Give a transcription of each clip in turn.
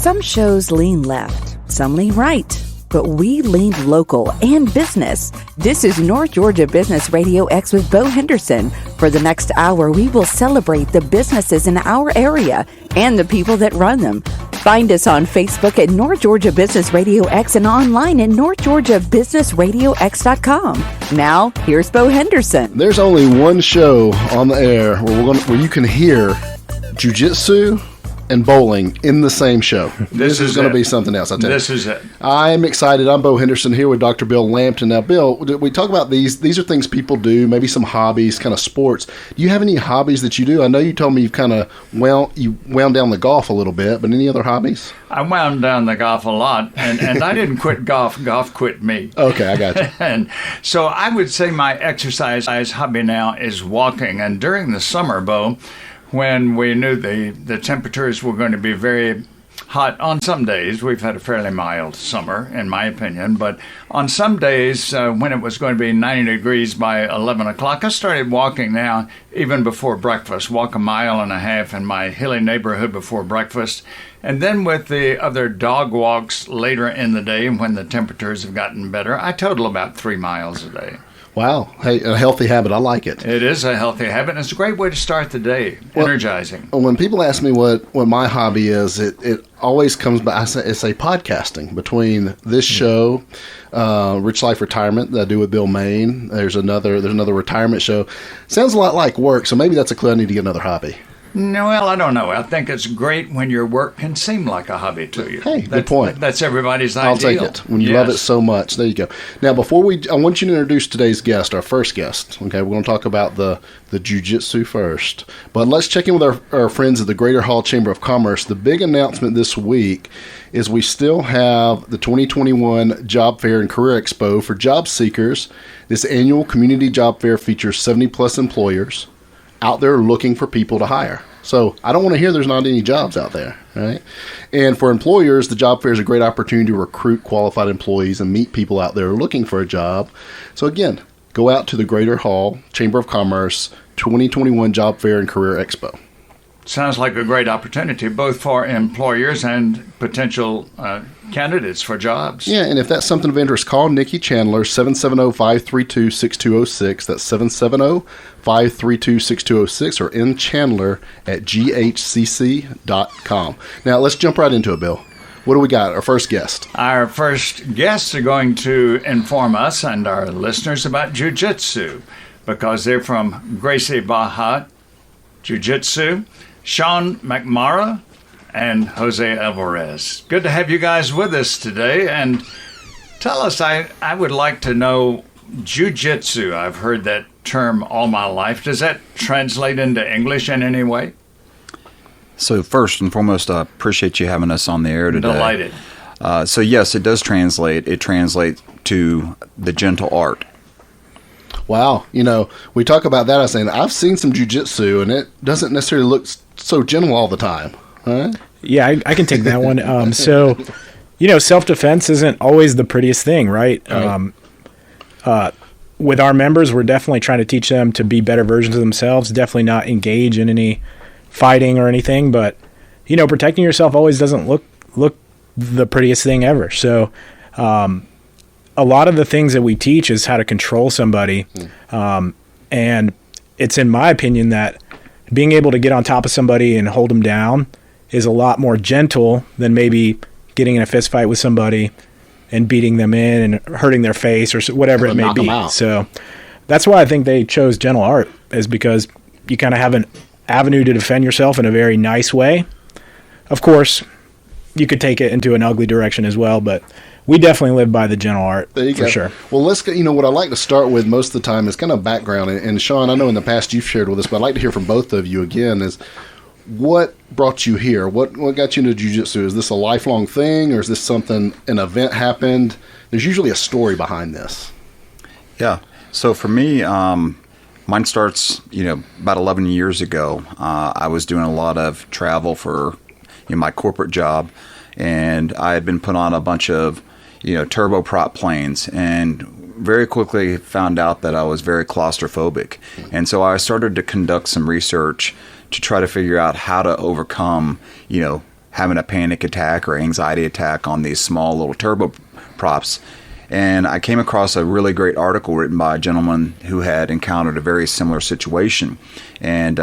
Some shows lean left, some lean right, but we lean local and business. This is North Georgia Business Radio X with Bo Henderson. For the next hour, we will celebrate the businesses in our area and the people that run them. Find us on Facebook at North Georgia Business Radio X and online at northgeorgiabusinessradiox.com. Now, here's Bo Henderson. There's only one show on the air where you can hear Jiu-Jitsu and bowling in the same show. This is going to be something else, I tell you. This is it. I'm excited. I'm Bo Henderson here with Dr. Bill Lampton. Now, Bill, we talk about these. These are things people do, maybe some hobbies, kind of sports. Do you have any hobbies that you do? I know you told me you've kind of wound down the golf a little bit, but any other hobbies? I wound down the golf a lot, and I didn't quit golf. Golf quit me. Okay, I got you. And so I would say my exercise hobby now is walking. And during the summer, Bo, when we knew the temperatures were going to be very hot on some days. We've had a fairly mild summer, in my opinion, but on some days when it was going to be 90 degrees by 11 o'clock, I started walking now, even before breakfast, walk 1.5 miles in my hilly neighborhood before breakfast. And then with the other dog walks later in the day when the temperatures have gotten better, I total about 3 miles a day. Wow. Hey, a healthy habit. I like it. It is a healthy habit, and it's a great way to start the day, energizing. When people ask me what my hobby is, it always comes back. I say podcasting. Between this show, Rich Life Retirement that I do with Bill Main, there's another retirement show. Sounds a lot like work, so maybe that's a clue. I need to get another hobby. No, well, I don't know. I think it's great when your work can seem like a hobby to you. Hey, good point. That's everybody's ideal. I'll take it. When you love it so much. There you go. Now, I want you to introduce today's guest, our first guest. Okay, we're going to talk about the Jiu-Jitsu first. But let's check in with our friends at the Greater Hall Chamber of Commerce. The big announcement this week is we still have the 2021 Job Fair and Career Expo for job seekers. This annual community job fair features 70-plus employers out there looking for people to hire. So I don't want to hear there's not any jobs out there, right? And for employers, the job fair is a great opportunity to recruit qualified employees and meet people out there looking for a job. So again, go out to the Greater Hall Chamber of Commerce 2021 Job Fair and Career Expo. Sounds like a great opportunity, both for employers and potential candidates for jobs. Yeah, and if that's something of interest, call Nikki Chandler, 770-532-6206. That's 770-532-6206, or mchandler@ghcc.com. Now, let's jump right into it, Bill. What do we got? Our first guest. Our first guests are going to inform us and our listeners about Jiu-Jitsu, because they're from Gracie Barra Jiu-Jitsu, Shawn McMorrough, and Jose Alvarez. Good to have you guys with us today. And tell us, I would like to know, Jiu-Jitsu, I've heard that term all my life. Does that translate into English in any way? So first and foremost, I appreciate you having us on the air today. Delighted. So yes, it does translate. It translates to the gentle art. Wow. We talk about that. I was saying, I've seen some jiu-jitsu, and it doesn't necessarily look so gentle all the time. Huh? Yeah, I can take that one. So, self-defense isn't always the prettiest thing, right? With our members, we're definitely trying to teach them to be better versions of themselves, definitely not engage in any fighting or anything. But, protecting yourself always doesn't look the prettiest thing ever. So, a lot of the things that we teach is how to control somebody. And it's in my opinion that being able to get on top of somebody and hold them down is a lot more gentle than maybe getting in a fist fight with somebody and beating them in and hurting their face or whatever it may be. So that's why I think they chose gentle art, is because you kind of have an avenue to defend yourself in a very nice way. Of course, you could take it into an ugly direction as well, but we definitely live by the gentle art, for sure. Well, let's get, what I like to start with most of the time is kind of background. And Shawn, I know in the past you've shared with us, but I'd like to hear from both of you again, is what brought you here? What got you into jiu-jitsu? Is this a lifelong thing, or is this something, an event happened? There's usually a story behind this. Yeah. So for me, mine starts, about 11 years ago. I was doing a lot of travel for my corporate job, and I had been put on a bunch of turboprop planes, and very quickly found out that I was very claustrophobic. And so I started to conduct some research to try to figure out how to overcome, having a panic attack or anxiety attack on these small little turboprops. And I came across a really great article written by a gentleman who had encountered a very similar situation. And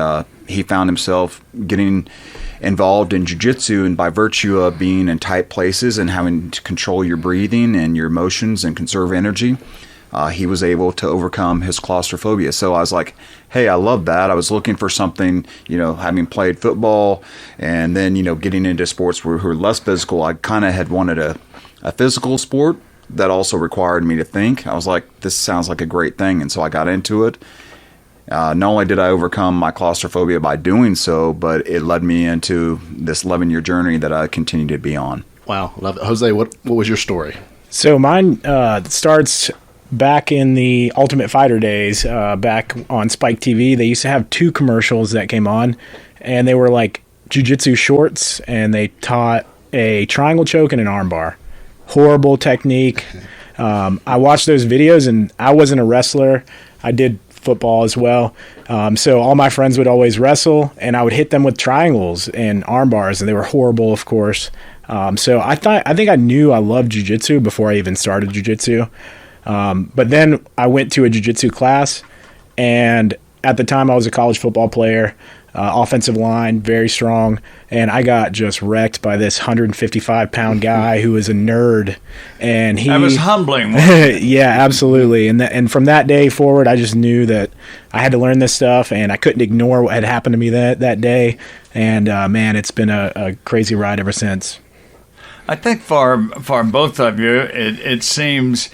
he found himself getting involved in jiu-jitsu, and by virtue of being in tight places and having to control your breathing and your emotions and conserve energy, he was able to overcome his claustrophobia. So I was like, hey, I love that. I was looking for something, having played football and then, getting into sports who are less physical. I kind of had wanted a physical sport that also required me to think. I was like, this sounds like a great thing. And so I got into it. Not only did I overcome my claustrophobia by doing so, but it led me into this 11-year journey that I continue to be on. Wow. Love it. Jose, what was your story? So mine starts back in the Ultimate Fighter days, back on Spike TV. They used to have 2 commercials that came on, and they were like Jiu-Jitsu shorts, and they taught a triangle choke and an armbar. Horrible technique. I watched those videos, and I wasn't a wrestler. I did football as well. So all my friends would always wrestle, and I would hit them with triangles and arm bars, and they were horrible, of course. So I think I knew I loved jiu-jitsu before I even started jiu-jitsu. But then I went to a jiu-jitsu class, and at the time I was a college football player, offensive line, very strong, and I got just wrecked by this 155-pound guy who was a nerd. And that was humbling. Yeah, absolutely. And from that day forward, I just knew that I had to learn this stuff, and I couldn't ignore what had happened to me that day. And man, it's been a crazy ride ever since. I think for both of you, it seems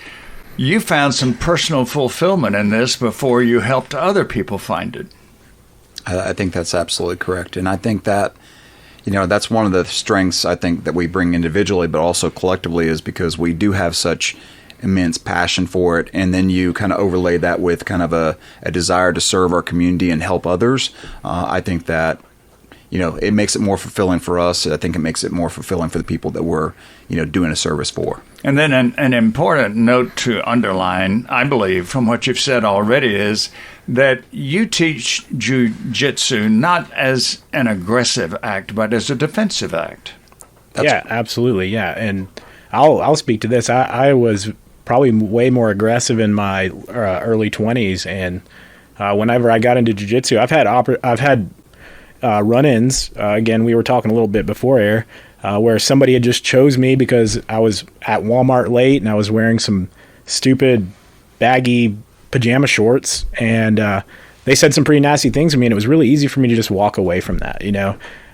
you found some personal fulfillment in this before you helped other people find it. I think that's absolutely correct. And I think that, that's one of the strengths I think that we bring individually, but also collectively, is because we do have such immense passion for it. And then you kind of overlay that with kind of a desire to serve our community and help others. I think that, it makes it more fulfilling for us. I think it makes it more fulfilling for the people that we're, doing a service for. And then an important note to underline, I believe, from what you've said already, is that you teach Jiu-Jitsu not as an aggressive act, but as a defensive act. Yeah, absolutely. Yeah. And I'll speak to this. I was probably way more aggressive in my early 20s. And whenever I got into Jiu-Jitsu, I've had run-ins. Again, we were talking a little bit before air, where somebody had just chose me because I was at Walmart late and I was wearing some stupid baggy pajama shorts, and they said some pretty nasty things to me, and it was really easy for me to just walk away from that.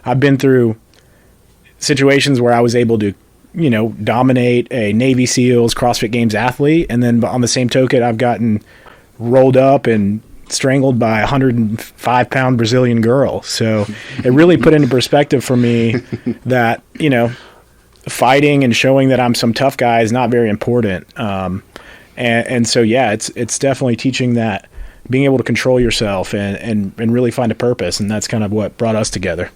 I've been through situations where I was able to, dominate a Navy SEALs CrossFit Games athlete, and then on the same token, I've gotten rolled up and strangled by a 105-pound Brazilian girl. So it really put into perspective for me that, fighting and showing that I'm some tough guy is not very important. And so, yeah, it's definitely teaching that, being able to control yourself and really find a purpose. And that's kind of what brought us together.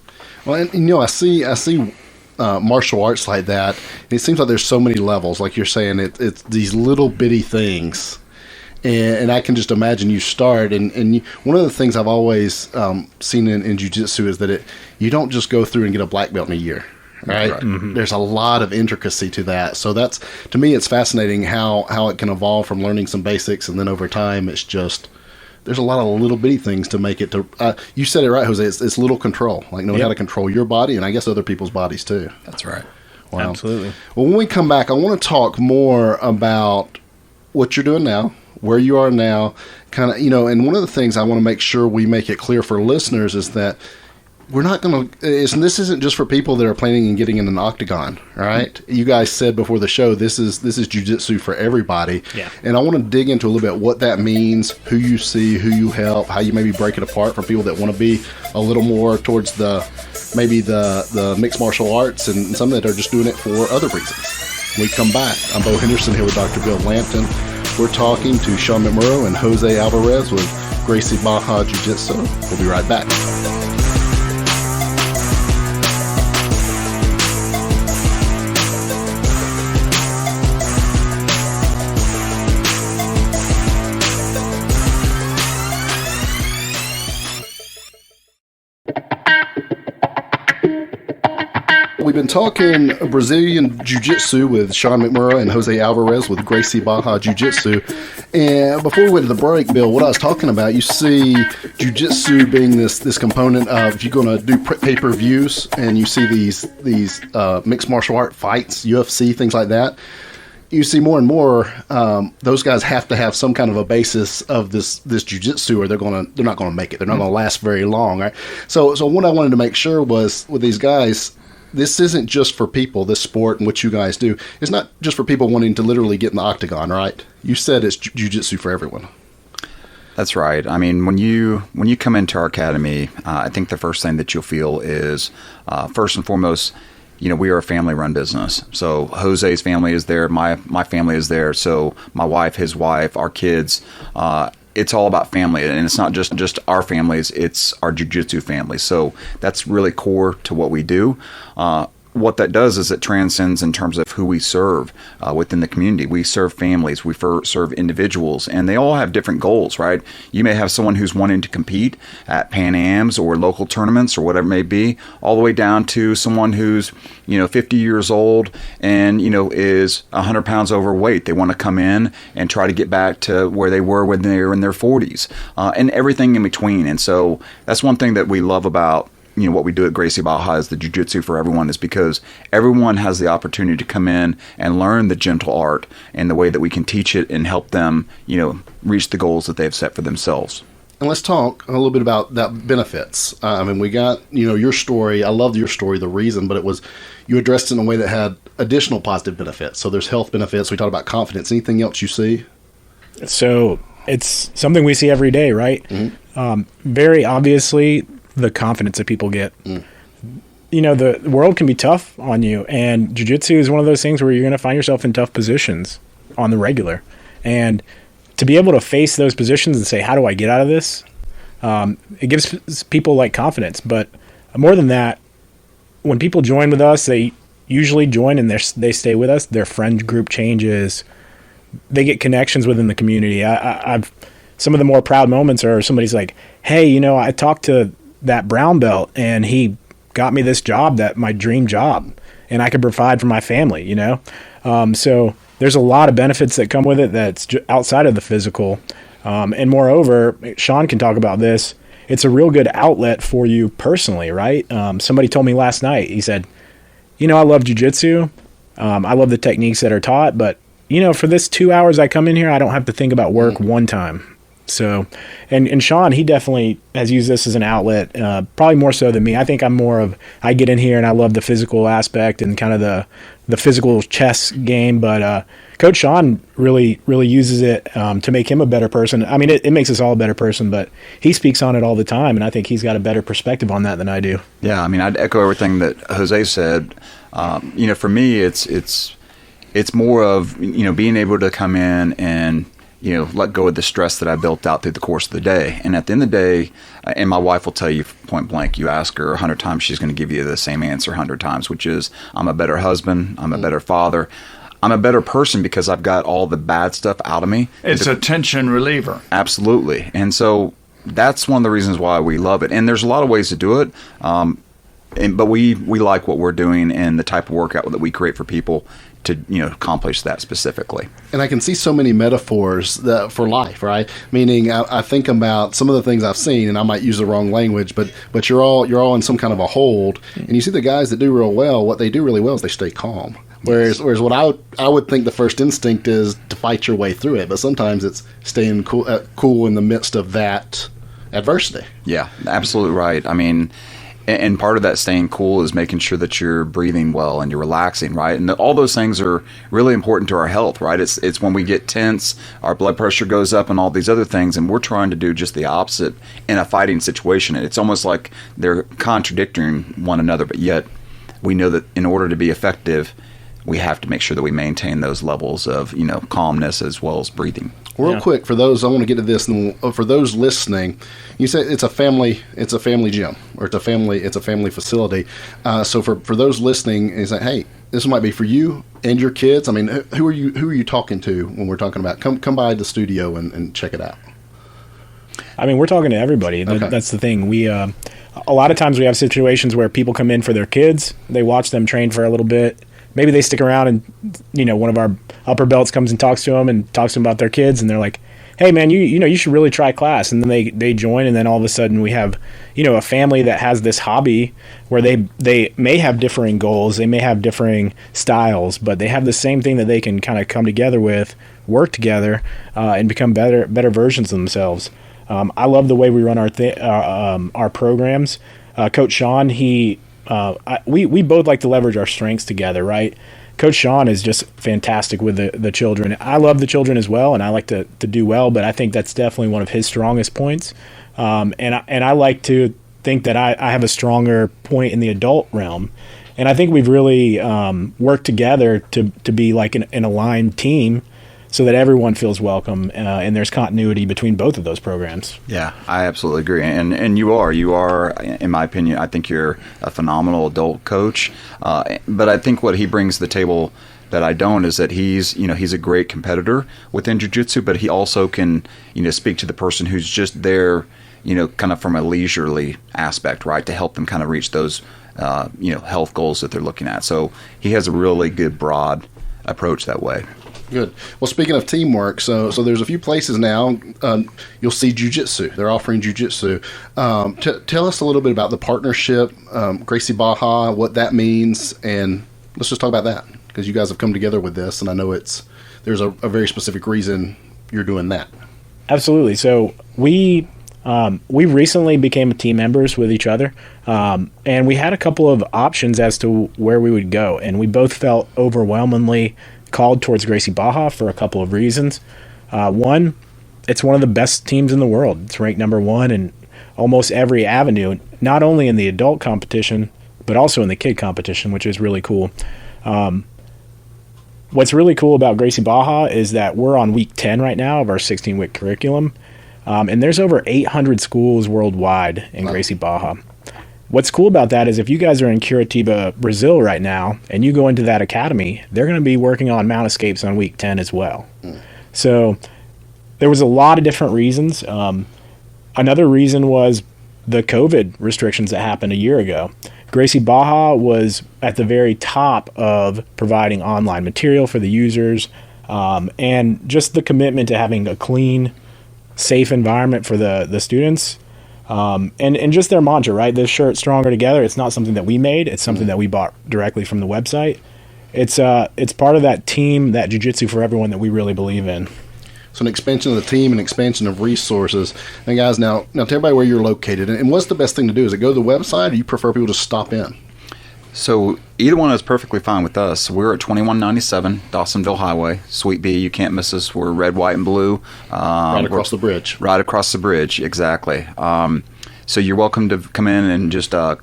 Well, and I see martial arts like that. And it seems like there's so many levels. Like you're saying, it's these little bitty things. And I can just imagine you start, and one of the things I've always seen in jiu-jitsu is that you don't just go through and get a black belt in a year, right? Mm-hmm. There's a lot of intricacy to that. So that's, to me, it's fascinating how it can evolve from learning some basics, and then over time, it's just, there's a lot of little bitty things to make it to, you said it right, Jose, it's little control, like knowing how to control your body, and I guess other people's bodies too. That's right. Wow. Absolutely. Well, when we come back, I want to talk more about what you're doing now, where you are now, kind of, and one of the things I want to make sure we make it clear for listeners is that we're not going to, this isn't just for people that are planning on getting in an octagon, right? Mm-hmm. You guys said before the show, this is jiu-jitsu for everybody. Yeah. And I want to dig into a little bit what that means, who you see, who you help, how you maybe break it apart from people that want to be a little more towards the mixed martial arts, and some that are just doing it for other reasons. When we come back, I'm Bo Henderson here with Dr. Bill Lampton. We're talking to Shawn McMorrough and Jose Alvarez with Gracie Barra Jiu-Jitsu. We'll be right back. We've been talking Brazilian Jiu-Jitsu with Shawn McMorrough and Jose Alvarez with Gracie Barra Jiu-Jitsu. And before we went to the break, Bill, what I was talking about, you see Jiu-Jitsu being this component of, if you're going to do pay-per-views and you see these mixed martial art fights, UFC, things like that, you see more and more those guys have to have some kind of a basis of this jiu-jitsu, or they're not going to make it. They're not going to last very long, right? So what I wanted to make sure was with these guys, this isn't just for people, this sport and what you guys do. It's not just for people wanting to literally get in the octagon, right? You said it's jiu-jitsu for everyone. That's right. I mean, when you come into our academy, I think the first thing that you'll feel is, first and foremost, we are a family-run business. So Jose's family is there, my family is there. So my wife, his wife, our kids. It's all about family, and it's not just our families, it's our jiu-jitsu family. So that's really core to what we do. What that does is it transcends in terms of who we serve within the community. We serve families, we serve individuals, and they all have different goals, right? You may have someone who's wanting to compete at Pan Ams or local tournaments or whatever it may be, all the way down to someone who's 50 years old and is 100 pounds overweight. They want to come in and try to get back to where they were when they were in their 40s, and everything in between. And so that's one thing that we love about what we do at Gracie Barra is the Jiu-Jitsu for everyone, is because everyone has the opportunity to come in and learn the gentle art and the way that we can teach it and help them, reach the goals that they've set for themselves. And let's talk a little bit about that benefits. We got, your story. I loved your story, the reason, but it was, you addressed it in a way that had additional positive benefits. So there's health benefits. We talked about confidence. Anything else you see? So it's something we see every day, right? Mm-hmm. Very obviously, the confidence that people get. The world can be tough on you, and jiu-jitsu is one of those things where you're going to find yourself in tough positions on the regular. And to be able to face those positions and say, how do I get out of this? It gives people confidence. But more than that, when people join with us, they usually join and they stay with us. Their friend group changes. They get connections within the community. I've some of the more proud moments are somebody's like, hey, I talked to that brown belt and he got me this job, that my dream job, and I could provide for my family, So there's a lot of benefits that come with it that's outside of the physical. And moreover, Shawn can talk about this. It's a real good outlet for you personally, right? Somebody told me last night, he said, I love jiu-jitsu. I love the techniques that are taught, but for this 2 hours I come in here, I don't have to think about work one time. So, and Shawn, he definitely has used this as an outlet, probably more so than me. I think I'm more of, I get in here and I love the physical aspect and kind of the physical chess game, but Coach Shawn really uses it to make him a better person. I mean, it makes us all a better person, but he speaks on it all the time, and I think he's got a better perspective on that than I do. Yeah, I mean, I'd echo everything that Jose said. For me, it's more of, being able to come in and let go of the stress that I built out through the course of the day. And at the end of the day, and my wife will tell you point blank, you ask her 100 times, she's going to give you the same answer 100 times, which is, I'm a better husband, I'm a better father, I'm a better person because I've got all the bad stuff out of me. It's a tension reliever. Absolutely. And so that's one of the reasons why we love it. And there's a lot of ways to do it. But we like what we're doing and the type of workout that we create for people to accomplish that specifically. And I can see so many metaphors for life, right? Meaning, I think about some of the things I've seen, and I might use the wrong language, but you're all in some kind of a hold, and you see the guys that do real well. What they do really well is they stay calm. Whereas what I would think the first instinct is to fight your way through it, but sometimes it's staying cool in the midst of that adversity. Yeah, absolutely right. I mean, and part of that staying cool is making sure that you're breathing well and you're relaxing, right? And all those things are really important to our health, right? It's when we get tense, our blood pressure goes up and all these other things, and we're trying to do just the opposite in a fighting situation. It's almost like they're contradicting one another, but yet we know that in order to be effective, we have to make sure that we maintain those levels of, calmness as well as breathing. Real quick, for those, I want to get to this, and for those listening, you said it's a family gym, or it's a family facility. So for those listening, is that, hey, this might be for you and your kids. I mean, who are you talking to when we're talking about come by the studio and check it out? I mean, we're talking to everybody. Okay. That's the thing. We a lot of times we have situations where people come in for their kids. They watch them train for a little bit. Maybe they stick around and, one of our upper belts comes and talks to them about their kids, and they're like, hey, man, you should really try class. And then they join, and then all of a sudden we have, a family that has this hobby where they may have differing goals, they may have differing styles, but they have the same thing that they can kind of come together with, work together, and become better versions of themselves. I love the way we run our programs. Coach Shawn, we both like to leverage our strengths together, right? Coach Shawn is just fantastic with the children. I love the children as well, and I like to do well, but I think that's definitely one of his strongest points. And I like to think that I have a stronger point in the adult realm. And I think we've really worked together to be like an aligned team so that everyone feels welcome and there's continuity between both of those programs. Yeah, I absolutely agree. And you are, in my opinion, I think you're a phenomenal adult coach. But I think what he brings to the table that I don't is that he's a great competitor within jiu-jitsu, but he also can, speak to the person who's just there, kind of from a leisurely aspect, right, to help them kind of reach those, health goals that they're looking at. So he has a really good broad approach that way. Good. Well, speaking of teamwork, so there's a few places now you'll see Jiu-Jitsu. They're offering Jiu-Jitsu. Tell us a little bit about the partnership, Gracie Barra, what that means, and let's just talk about that because you guys have come together with this, and I know there's a very specific reason you're doing that. Absolutely. So we recently became team members with each other, and we had a couple of options as to where we would go, and we both felt overwhelmingly called towards Gracie Barra for a couple of reasons. One, it's one of the best teams in the world. It's ranked number one in almost every avenue, not only in the adult competition, but also in the kid competition, which is really cool. What's really cool about Gracie Barra is that we're on week 10 right now of our 16-week curriculum, and there's over 800 schools worldwide in Gracie Barra. What's cool about that is if you guys are in Curitiba, Brazil right now, and you go into that academy, they're going to be working on mount escapes on week 10 as well. So there was a lot of different reasons. Another reason was the COVID restrictions that happened a year ago. Gracie Barra was at the very top of providing online material for the users, and just the commitment to having a clean, safe environment for the students. And just their mantra, right? This shirt, Stronger Together, it's not something that we made. It's something that we bought directly from the website. It's part of that team, that Jiu-Jitsu for everyone that we really believe in. So an expansion of the team and expansion of resources. And guys, now tell everybody where you're located. And what's the best thing to do? Is it go to the website, or do you prefer people to stop in? So either one is perfectly fine with us. We're at 2197 Dawsonville Highway, Suite B. You can't miss us. We're red, white, and blue. Right across the bridge. Right across the bridge, exactly. So you're welcome to come in and just, come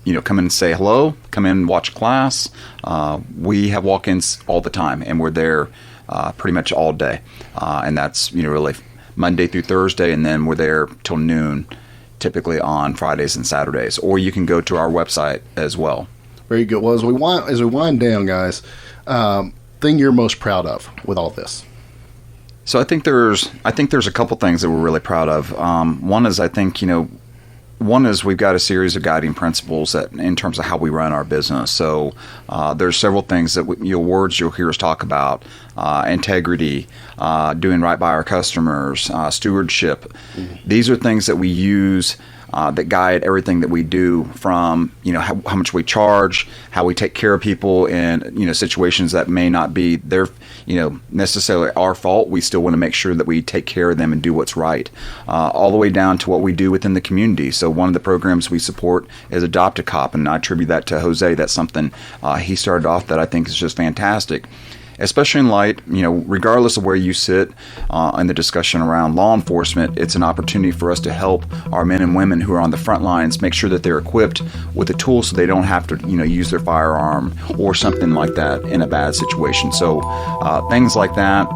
in and say hello, come in and watch class. We have walk-ins all the time, and we're there pretty much all day. And that's, really Monday through Thursday, and then we're there till noon, typically on Fridays and Saturdays. Or you can go to our website as well. Very good. Well, as we wind down, guys, thing you're most proud of with all this? So I think there's a couple things that we're really proud of. One is we've got a series of guiding principles that in terms of how we run our business. So there's several things that words you'll hear us talk about: integrity, doing right by our customers, stewardship. Mm-hmm. These are things that we use that guide everything that we do, from how much we charge, how we take care of people in situations that may not be their necessarily our fault. We still want to make sure that we take care of them and do what's right, all the way down to what we do within the community. So one of the programs we support is Adopt a Cop, and I attribute that to Jose. That's something he started off that I think is just fantastic. Especially in light, regardless of where you sit in the discussion around law enforcement, it's an opportunity for us to help our men and women who are on the front lines make sure that they're equipped with the tools so they don't have to, use their firearm or something like that in a bad situation. So things like that,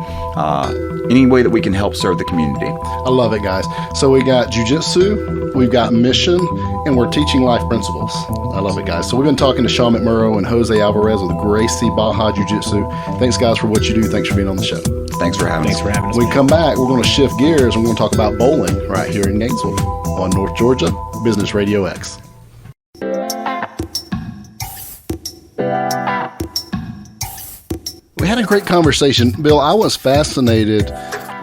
any way that we can help serve the community. I love it, guys. So we got Jiu-Jitsu, we've got mission, and we're teaching life principles. I love it, guys. So we've been talking to Shawn McMorrough and Jose Alvarez with Gracie Barra Jiu-Jitsu. Thanks, guys, for what you do. Thanks for being on the show. Thanks for having us. When When we come back, we're going to shift gears and we're going to talk about bowling right here in Gainesville on North Georgia Business Radio X. We had a great conversation. Bill, I was fascinated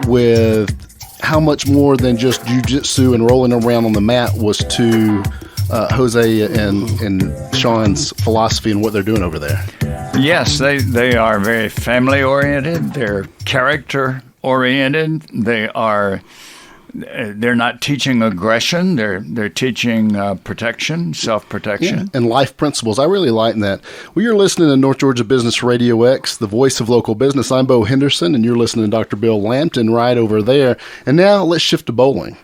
with how much more than just jiu-jitsu and rolling around on the mat was to Jose and Shawn's philosophy and what they're doing over there. Yes, they are very family-oriented. They're character-oriented. They're not teaching aggression. They're teaching protection, self-protection. Yeah, and life principles. I really like that. Well, you're listening to North Georgia Business Radio X, the voice of local business. I'm Bo Henderson, and you're listening to Dr. Bill Lampton right over there. And now let's shift to bowling.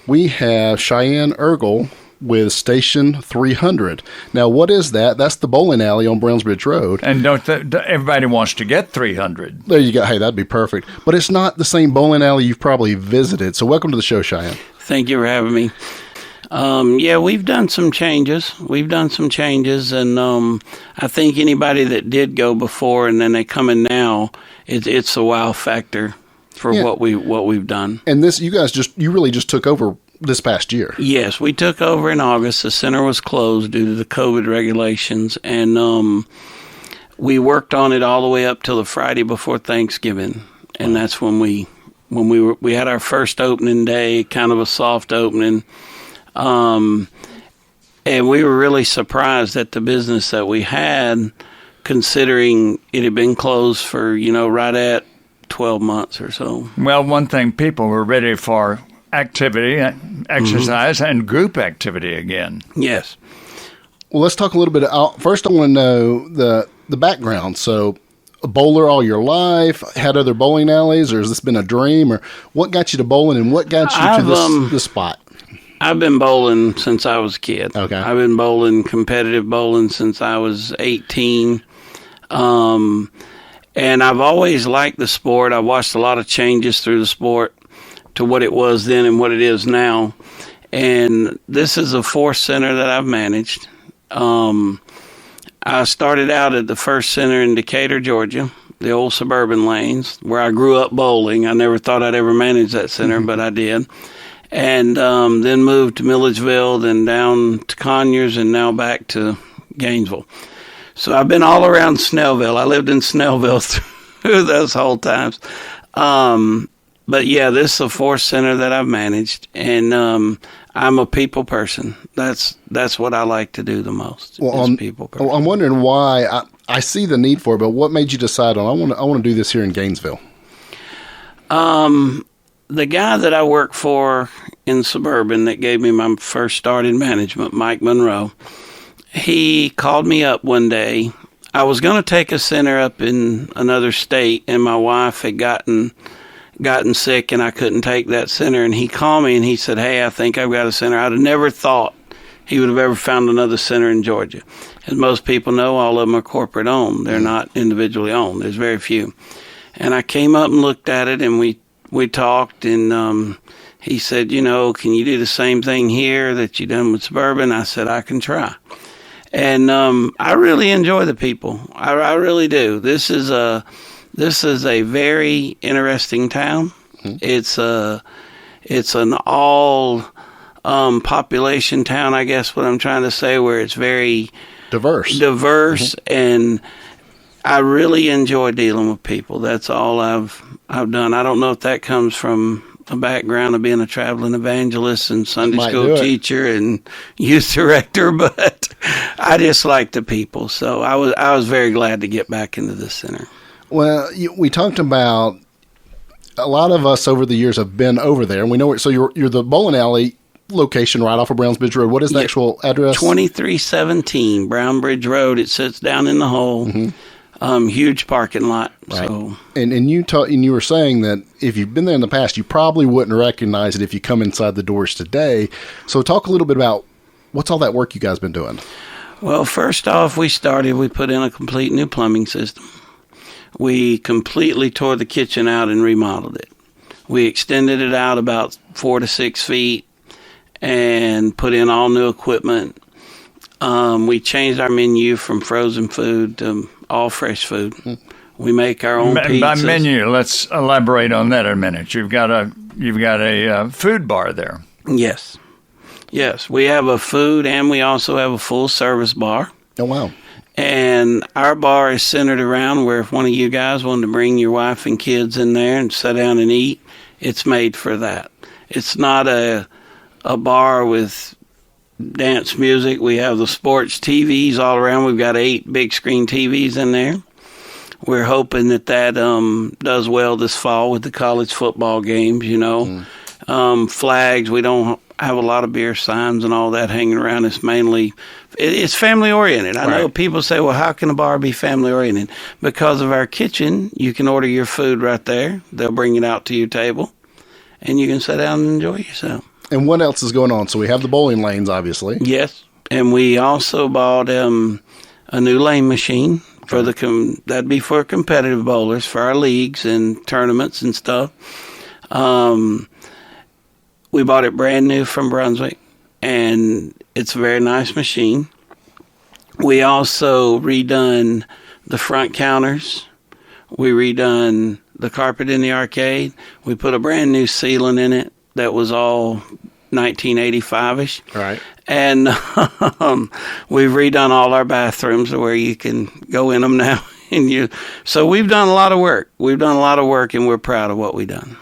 We have Cheyenne Ergle with Station 300. Now, what is that? That's the bowling alley on Brownsbridge Road. And everybody wants to get 300. There you go. Hey, that'd be perfect. But it's not the same bowling alley you've probably visited. So welcome to the show, Cheyenne. Thank you for having me. Yeah, we've done some changes. And I think anybody that did go before and then they come in now, it's a wow factor for what we've done. And this, you really just took over this past year. Yes, we took over in August. The center was closed due to the COVID regulations, and we worked on it all the way up till the Friday before Thanksgiving, and that's when we had our first opening day, kind of a soft opening, and we were really surprised at the business that we had, considering it had been closed for right at 12 months or so. Well, one thing, people were ready for activity, exercise, and group activity again. Yes. Well, let's talk a little bit. First, I want to know the background. So, a bowler all your life, had other bowling alleys, or has this been a dream? Or what got you to bowling, and what got you to this spot? I've been bowling since I was a kid. Okay. I've been competitive bowling since I was 18. And I've always liked the sport. I watched a lot of changes through the sport to what it was then and what it is now. And this is a fourth center that I've managed. I started out at the first center in Decatur, Georgia, the old suburban lanes, where I grew up bowling. I never thought I'd ever manage that center, but I did. And then moved to Milledgeville, then down to Conyers, and now back to Gainesville. So I've been all around Snellville. I lived in Snellville through those whole times. But yeah, this is the fourth center that I've managed, and I'm a people person. That's what I like to do the most. Well, people person. Well, I'm wondering why. I see the need for it, but what made you decide on I want to do this here in Gainesville? The guy that I work for in Suburban that gave me my first start in management, Mike Monroe, he called me up one day. I was going to take a center up in another state, and my wife had gotten sick, and I couldn't take that center. And he called me, and he said, "Hey, I think I've got a center." I'd have never thought he would have ever found another center in Georgia. As most people know, all of them are corporate owned. They're not individually owned. There's very few. And I came up and looked at it, and we talked, and he said, "Can you do the same thing here that you done with Suburban?" I said, "I can try." And I really enjoy the people. I really do. This is a very interesting town. Mm-hmm. It's an all population town, I guess what I'm trying to say, where it's very diverse, mm-hmm. And I really enjoy dealing with people. That's all I've done. I don't know if that comes from a background of being a traveling evangelist and Sunday school teacher and youth director, but I just like the people. So I was very glad to get back into this center. Well, we talked about a lot of us over the years have been over there, and we know it. So you're the bowling alley location right off of Brownsbridge Road. What is the actual address? 2317 Brownbridge Road. It sits down in the hole. Mm-hmm. Huge parking lot. Right. So. And you were saying that if you've been there in the past, you probably wouldn't recognize it if you come inside the doors today. So talk a little bit about what's all that work you guys been doing. Well, first off, we put in a complete new plumbing system. We completely tore the kitchen out and remodeled it. We extended it out about 4 to 6 feet and put in all new equipment. We changed our menu from frozen food to all fresh food. We make our own pizzas. By menu, let's elaborate on that a minute. You've got a food bar there. Yes. Yes, we have a food and we also have a full service bar. Oh, wow. And our bar is centered around where if one of you guys wanted to bring your wife and kids in there and sit down and eat, it's made for that. It's not a bar with dance music. We have the sports TVs all around. We've got 8 big screen TVs in there. We're hoping that does well this fall with the college football games, you know. Flags, we don't have a lot of beer signs and all that hanging around. It's family oriented. I know people say, well, how can a bar be family oriented? Because of our kitchen, you can order your food right there. They'll bring it out to your table and you can sit down and enjoy yourself. And what else is going on? So we have the bowling lanes, obviously. Yes. And we also bought a new lane machine. That'd be for competitive bowlers, for our leagues and tournaments and stuff. We bought it brand new from Brunswick, and it's a very nice machine. We also redone the front counters. We redone the carpet in the arcade. We put a brand new ceiling in it that was all 1985-ish. Right. And we've redone all our bathrooms to where you can go in them now. So we've done a lot of work. And we're proud of what we've done.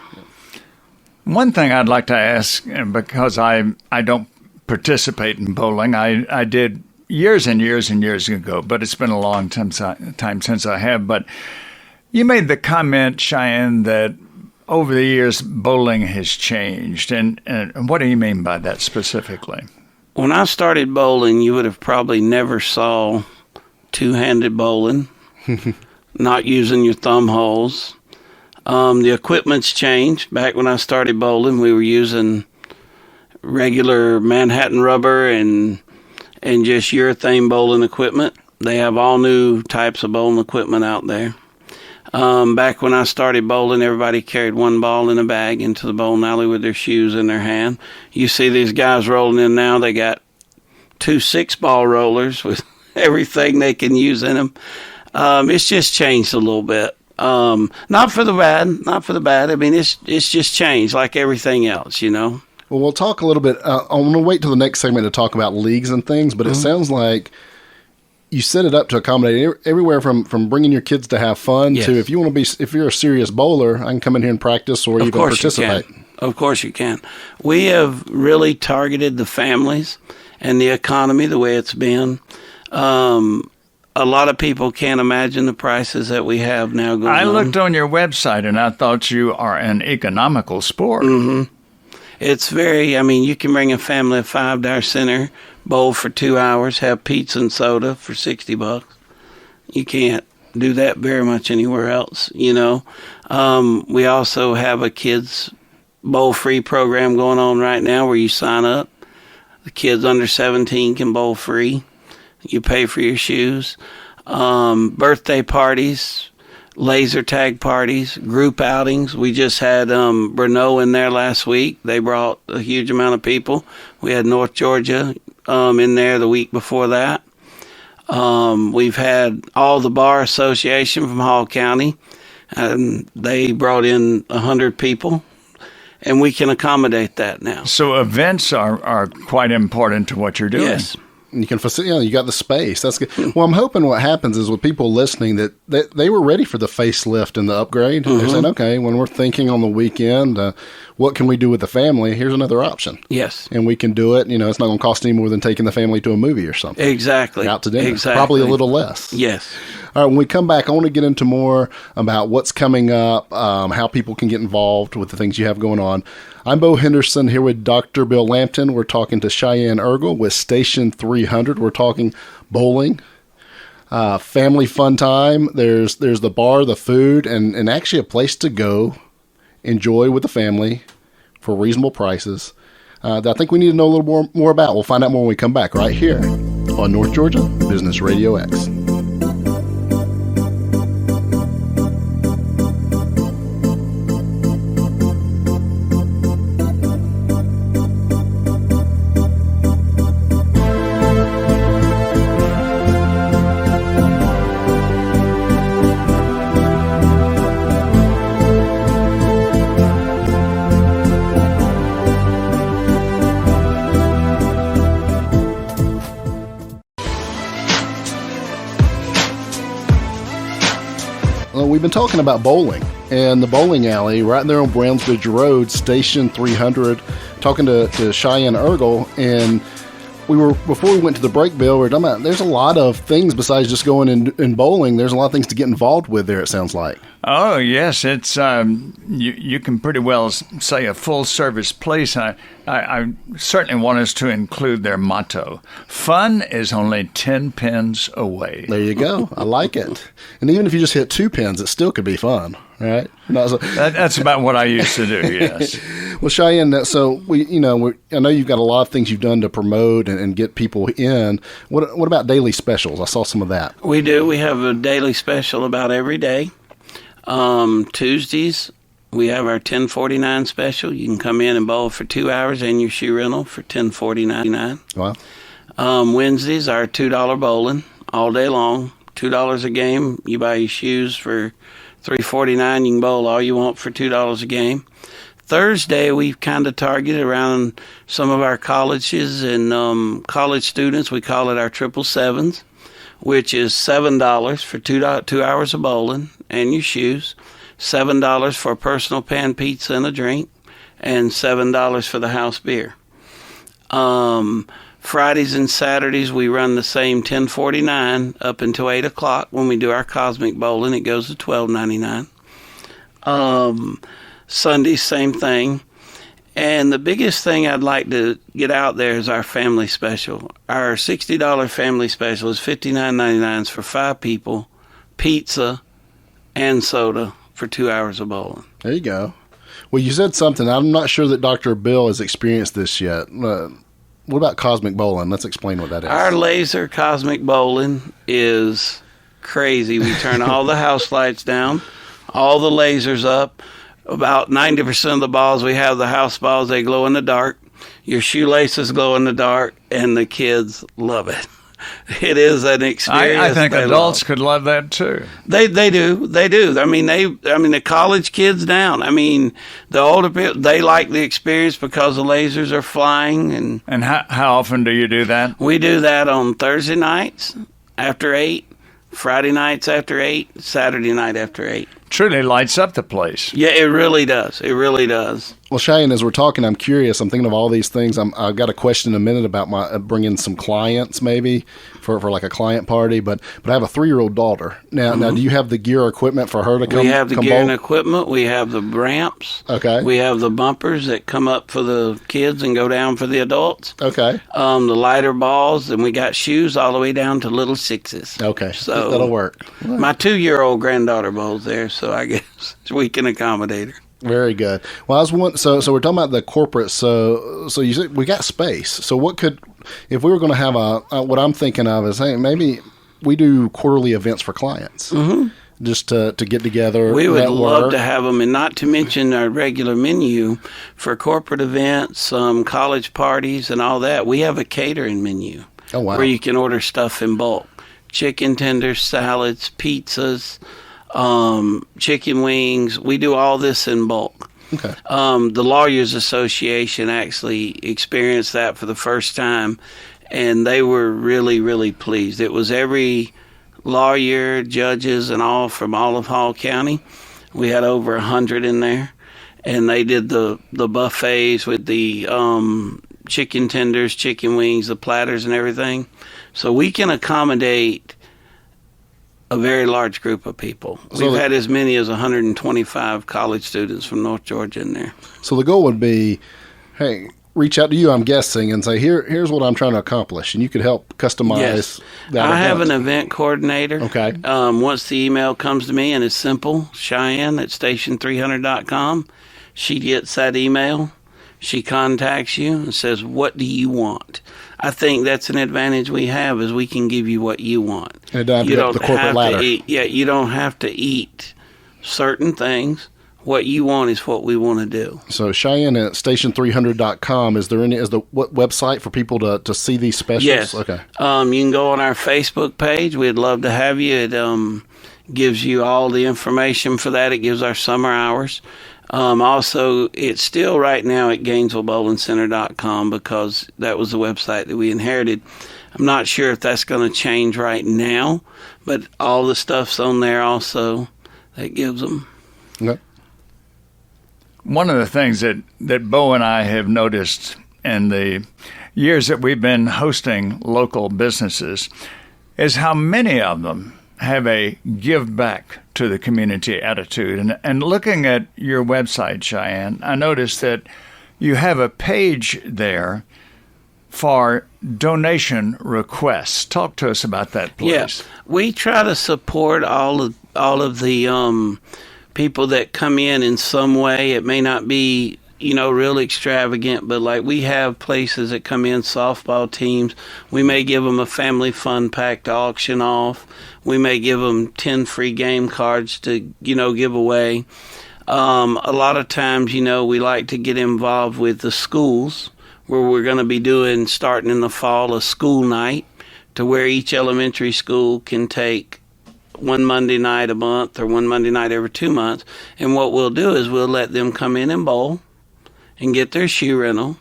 One thing I'd like to ask, because I don't participate in bowling. I did years and years and years ago, but it's been a long time since I have. But you made the comment, Cheyenne, that over the years bowling has changed. And what do you mean by that specifically? When I started bowling, you would have probably never saw two-handed bowling, not using your thumb holes. The equipment's changed. Back when I started bowling, we were using regular Manhattan rubber and just urethane bowling equipment. They have all new types of bowling equipment out there. Back when I started bowling, everybody carried one ball in a bag into the bowling alley with their shoes in their hand. You see these guys rolling in now, they got 2 6-ball rollers with everything they can use in them. It's just changed a little bit. Not for the bad. I mean, it's just changed like everything else, you know. Well, we'll talk a little bit. I'm going to wait till the next segment to talk about leagues and things, but it sounds like you set it up to accommodate everywhere from bringing your kids to have fun to if you're a serious bowler, I can come in here and practice or even participate. Of course you can. We have really targeted the families and the economy the way it's been. A lot of people can't imagine the prices that we have now going on. I looked on your website and I thought you are an economical sport. Mm-hmm. It's you can bring a family of 5 to our center, bowl for 2 hours, have pizza and soda for $60. You can't do that very much anywhere else, you know. We also have a kids bowl free program going on right now where you sign up. The kids under 17 can bowl free. You pay for your shoes. Birthday parties, laser tag parties, group outings. We just had Brno in there last week. They brought a huge amount of people. We had North Georgia in there the week before that. We've had all the Bar Association from Hall County, and they brought in 100 people, and we can accommodate that now. So events are quite important to what you're doing. Yes. You can you got the space. That's good. Well, I'm hoping what happens is with people listening that they were ready for the facelift and the upgrade. They're saying, okay, when we're thinking on the weekend, what can we do with the family? Here's another option. Yes. And we can do it. You know, it's not going to cost any more than taking the family to a movie or something. Exactly. Out to dinner. Exactly. Probably a little less. Yes. All right, when we come back, I want to get into more about what's coming up, how people can get involved with the things you have going on. I'm Bo Henderson here with Dr. Bill Lampton. We're talking to Cheyenne Ergle with Station 300. We're talking bowling, family fun time. There's the bar, the food, and actually a place to go, enjoy with the family for reasonable prices that I think we need to know a little more about. We'll find out more when we come back right here on North Georgia Business Radio X. we've been talking about bowling and the bowling alley right there on Brownsbridge Road, Station 300, talking to Cheyenne Ergle, and before we went to the break, Bill, we were talking about there's a lot of things besides just going in bowling. There's a lot of things to get involved with there, it sounds like. Oh, yes. It's you can pretty well say a full-service place. I certainly want us to include their motto. Fun is only 10 pins away. There you go. I like it. And even if you just hit 2 pins, it still could be fun, right? That's about what I used to do, yes. Well, Cheyenne, so I know you've got a lot of things you've done to promote and get people in. What about daily specials? I saw some of that. We do. We have a daily special about every day. Tuesdays, we have our $10.49 special. You can come in and bowl for 2 hours and your shoe rental for $10.49. Wow. Wednesdays, our $2 bowling all day long. $2 a game. You buy your shoes for $3.49. You can bowl all you want for $2 a game. Thursday, we've kind of targeted around some of our colleges and college students. We call it our 777s, which is $7 for 2 hours of bowling and your shoes, $7 for a personal pan pizza and a drink, and $7 for the house beer. Fridays and Saturdays, we run the same $10.49 up until 8 o'clock. When we do our cosmic bowling, it goes to $12.99. Sundays, same thing. And the biggest thing I'd like to get out there is our family special. Our $60 family special is $59.99 for 5 people, pizza and soda for 2 hours of bowling. There you go. Well, you said something. I'm not sure that Dr. Bill has experienced this yet. What about cosmic bowling? Let's explain what that is. Our laser cosmic bowling is crazy. We turn all the house lights down, all the lasers up. About 90% of the balls we have, the house balls, they glow in the dark. Your shoelaces glow in the dark, and the kids love it. It is an experience. I think adults could love that too. They do. I mean, the college kids down. I mean, the older people, they like the experience because the lasers are flying. And how often do you do that? We do that on Thursday nights after 8, Friday nights after 8, Saturday night after 8. Truly lights up the place. Yeah, it really does. It really does. Well, Cheyenne, as we're talking, I'm curious. I'm thinking of all these things. I've got a question in a minute about my bringing some clients, maybe for like a client party. But I have a 3-year-old daughter now. Now, do you have the gear or equipment for her to come? We have the gear bowl? and equipment. We have the ramps. Okay. We have the bumpers that come up for the kids and go down for the adults. Okay. The lighter balls, and we got shoes all the way down to little 6s. Okay. So that'll work. My 2-year-old granddaughter bowls there, so I guess we can accommodate her. Very good. Well, so we're talking about the corporate. So you said we got space. So what could, if we were going to have what I'm thinking of is, hey, maybe we do quarterly events for clients, just to get together. We would love to have them, and not to mention our regular menu for corporate events, college parties, and all that. We have a catering menu where you can order stuff in bulk: chicken tenders, salads, pizzas. Chicken wings. We do all this in bulk. Okay. The Lawyers Association actually experienced that for the first time, and they were really, really pleased. It was every lawyer, judges, and all from all of Hall County. We had over 100 in there, and they did the buffets with the chicken tenders, chicken wings, the platters, and everything. So we can accommodate a very large group of people. We've had as many as 125 college students from North Georgia in there. So the goal would be, hey, reach out to you, I'm guessing, and say, here's what I'm trying to accomplish, and you could help customize that I event. have an event coordinator. Okay. Once the email comes to me, and it's simple, Cheyenne at station300.com, she gets that email. She contacts you and says, what do you want? I think that's an advantage we have, is we can give you what you want. And you don't have to go up the corporate ladder. You don't have to eat certain things. What you want is what we want to do. So Cheyenne at station300.com, what website for people to see these specials? Yes. Okay. You can go on our Facebook page. We'd love to have you. It gives you all the information for that. It gives our summer hours. Also, it's still right now at GainesvilleBowlingCenter.com because that was the website that we inherited. I'm not sure if that's going to change right now, but all the stuff's on there also. that gives them. Okay. One of the things that Bo and I have noticed in the years that we've been hosting local businesses is how many of them have a give back to the community attitude. And looking at your website, Cheyenne, I noticed that you have a page there for donation requests. Talk to us about that, please. Yes, we try to support all of the people that come in some way. It may not be, real extravagant, but like we have places that come in, softball teams. We may give them a family fun pack to auction off. We may give them 10 free game cards to, give away. A lot of times, we like to get involved with the schools, where we're going to be doing, starting in the fall, a school night, to where each elementary school can take one Monday night a month or one Monday night every 2 months. And what we'll do is we'll let them come in and bowl and get their shoe rental,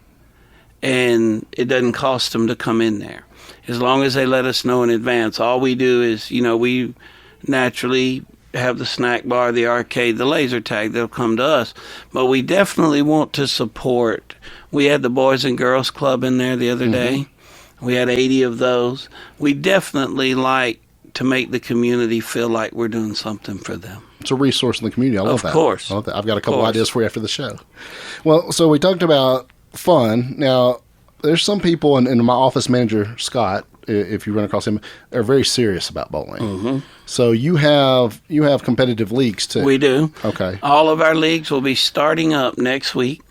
and it doesn't cost them to come in there. As long as they let us know in advance. All we do is, we naturally have the snack bar, the arcade, the laser tag. They'll come to us. But we definitely want to support. We had the Boys and Girls Club in there the other day. We had 80 of those. We definitely like to make the community feel like we're doing something for them. It's a resource in the community. I love that. Of course. I love that. I've got a couple ideas for you after the show. Well, so we talked about fun. Now, there's some people, and my office manager, Scott, if you run across him, are very serious about bowling. So you have competitive leagues too. We do. Okay. All of our leagues will be starting up next week.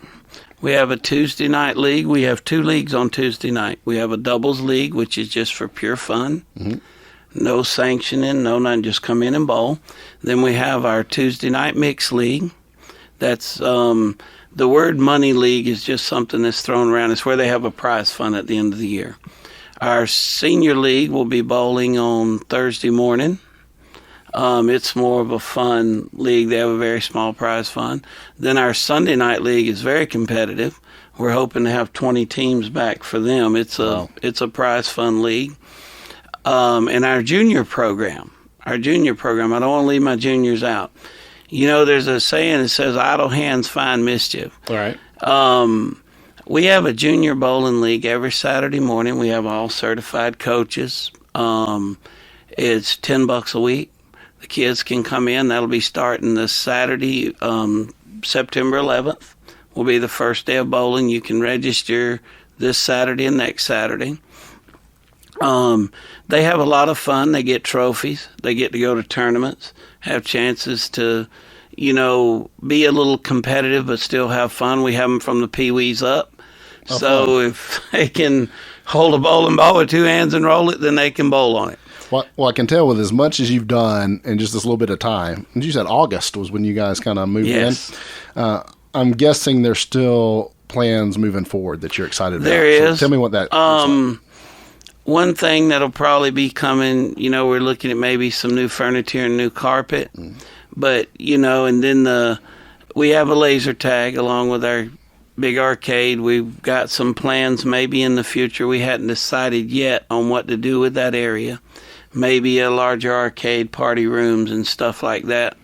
We have a Tuesday night league. We have 2 leagues on Tuesday night. We have a doubles league, which is just for pure fun. No sanctioning, no nothing, just come in and bowl. Then we have our Tuesday night mixed league. That's the word money league is just something that's thrown around. It's where they have a prize fund at the end of the year. Our senior league will be bowling on Thursday morning. It's more of a fun league. They have a very small prize fund. Then our Sunday night league is very competitive. We're hoping to have 20 teams back for them. It's a prize fund league. And our junior program, I don't want to leave my juniors out. There's a saying that says, idle hands find mischief. All right. We have a junior bowling league every Saturday morning. We have all certified coaches. It's $10 a week. The kids can come in. That'll be starting this Saturday, September 11th. Will be the first day of bowling. You can register this Saturday and next Saturday. They have a lot of fun. They get trophies. They get to go to tournaments, have chances to, be a little competitive but still have fun. We have them from the pee-wees up. So if they can hold a bowling ball with 2 hands and roll it, then they can bowl on it. Well, I can tell with as much as you've done in just this little bit of time, and you said August was when you guys kind of moved in. I'm guessing there's still plans moving forward that you're excited about. There is. Tell me what that looks like. One thing that'll probably be coming, we're looking at maybe some new furniture and new carpet. But, and then we have a laser tag along with our big arcade. We've got some plans maybe in the future. We hadn't decided yet on what to do with that area. Maybe a larger arcade, party rooms and stuff like that.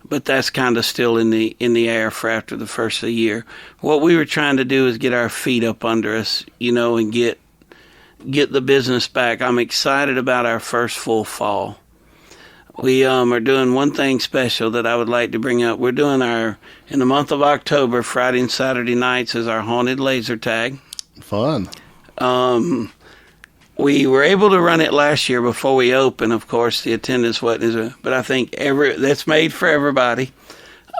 But that's kind of still in the air for after the first of the year. What we were trying to do is get our feet up under us, and get the business back. I'm excited about our first full fall. We are doing one thing special that I would like to bring up. We're doing in the month of October, Friday and Saturday nights is our haunted laser tag. Fun. We were able to run it last year before we opened. Of course, the attendance wasn't, but I think that's made for everybody.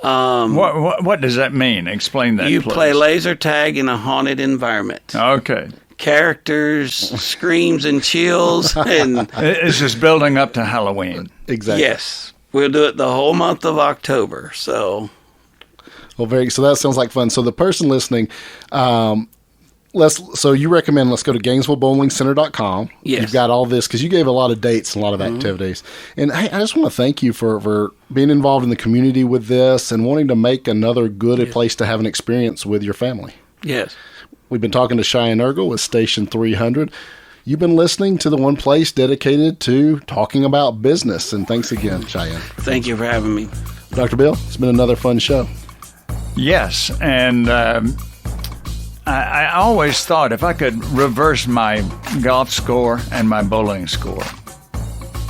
What does that mean? Explain that, You please. play laser tag in a haunted environment. Okay. Characters, screams and chills, and It's just building up to Halloween. Exactly. yes, we'll do it the whole month of October. So, Well, so that sounds like fun. So the person listening, so you recommend let's go to GainesvilleBowlingCenter.com. Yes. You've got all this because you gave a lot of dates and a lot of activities. And hey, I just want to thank you for being involved in the community with this and wanting to make another good place to have an experience with your family. yes. We've been talking to Cheyenne Ergle with Station 300. You've been listening to the one place dedicated to talking about business. And thanks again, Cheyenne. Thank you for having me. Dr. Bill, it's been another fun show. Yes, and I always thought if I could reverse my golf score and my bowling score,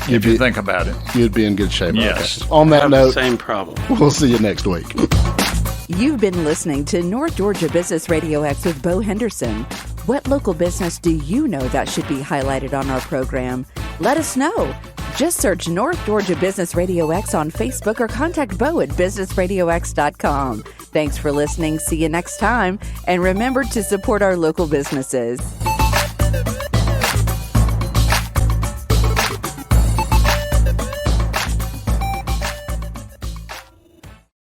if you think about it. You'd be in good shape. Yes. Okay. On I that have note, the same problem. we'll see you next week. You've been listening to North Georgia Business Radio X with Bo Henderson. What local business do you know that should be highlighted on our program? Let us know. Just search North Georgia Business Radio X on Facebook or contact Bo at businessradiox.com. Thanks for listening. See you next time. And remember to support our local businesses.